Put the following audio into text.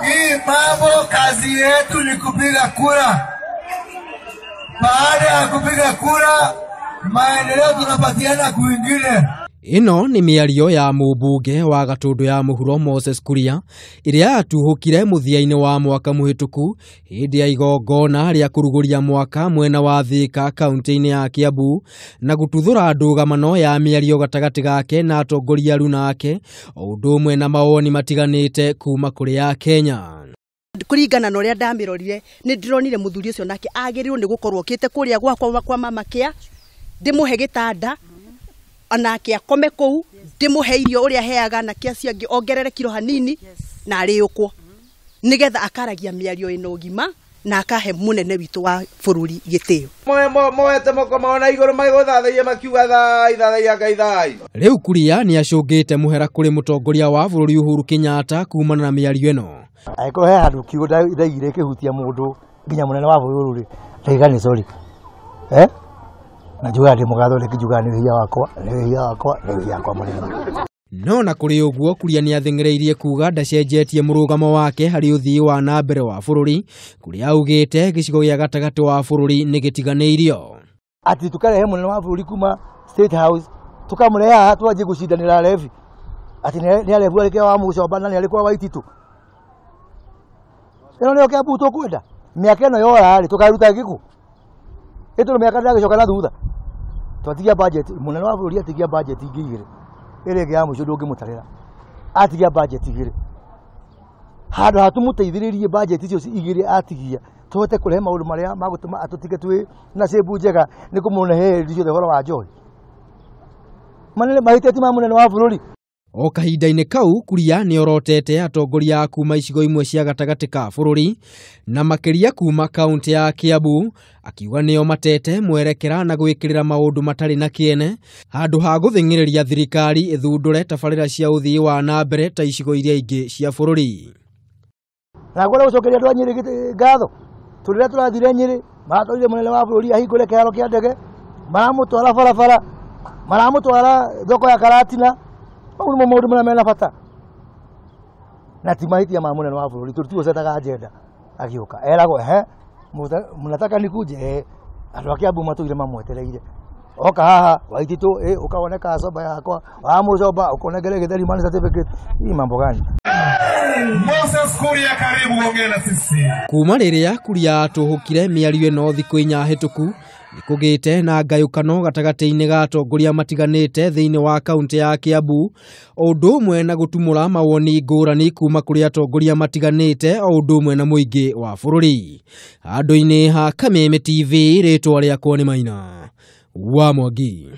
Hii mambo kazi yetu ni kupiga kura. Baada ya kupiga kura, maendeleo tunapatiana kwingine. Ino ni miario ya mũmbunge wa Gatundu ya Mũhuro Moses Kuria iria atuhukire muthiaine wa mwaka muhituku hindi ya igongona ria kuruguria mwaka mwena wa Thika kaunti-ini ya Kiambu na gututhura ndũgamano ya miario gatagati gake na atongoria riu nake o ũndũ ũmwe na mawoni matiganite kuma kuri ya Kenya. Kuringana na uria ndamirorire ni ndironire muthuri ucio nake agirirwo ni gukorwo kite kuria gwakwa kwa mama kia ndimuhe gitanda anake akome kou ndimuhe irio uria heaga na kia ciangi ongerere kilo hanini na ariukwo nigetha akaragia miario ino gima na akahe munene witu wa bururi gitio moete mokoma iguru maguthathaie makiuga thaithai ngaithai. Riu Kuria ni acungite muhera kuri mutongoria wa bururi Uhuru Kenyatta kumana na miario ino. Aiko he handu kiugo ndaigire kihutia mundu nginya munene wa bururi ndaigani sorry na juga ndi mugatho ndi kijuga ni hiya wakwa munene. No na kuri uguo Kuria ni athengereirie kuga ndacenjetie murugamo wake hari uthii wa na mbere wa bururi kuria augite gicigo gia gatagati wa bururi ni gitiganeirio ati tukarehe munene wa bururi kuma State House tukamureha twaje gucindanira levi ati ni alevu alike wa mucoba na ni alikuwa Waititu. Ino ni okia buto kwenda miaka ino yora ari tukaruta giku ito miaka ndagicoka na thutha twatigia budget munene wa bururi atigia budget ingigire ere gya muco ndungimutarira atigia budget igire handu hatumuteithiririe budget icio igire atigia tuhote kurehe maundu maria magutuma atutige twi na sebu njega ni kumunehe icio thogora wa njohi manene mahiteti ma munene wa bururi. O kahinda-inĩ kau Kuria ni orotete atongoria kuma icigo imwe cia gatagati ka bururi na makiria kuma kaunti ya Kiambu akiuga nio matete mwerekera na gwikirira maundu matari na kiene handu ha guthingireria thirikari ithundure tabarira cia uthii wa na mbere ta icigo iria ingi cia bururi. Na gwara gucokeria andu a Nyeri ngatho turira turathire Nyeri matorire munene wa bururi ahingure kiharo kia ndege maramutwara barabara maramutwara thoko ya Karatina maundu mena mena bata na timahitia ma munene wa bururi turituo setaga agenda agioka erago munataka nikuje andu a Kiambu matugire mamwetereire oka haha Waititu ukaoneka soba yakwa wa mucoba ukonegere githeri man certificate hii mambo gani? Moses Kuria karibu ongea na sisi. Kuma riria Kuria atuhukire miario ino thiku inya hituku nikugite na ngayukano gatagati-ini ga atongoria matiganite thiini wa kaunti ya Kiambu o undu umwe na gutumura mawoni ngurani kuma kuri atongoria matiganite o undu umwe na muingi wa bururi. Handu-ini ha Kameme TV ritwa riakwa ni Maina wa Mwangi.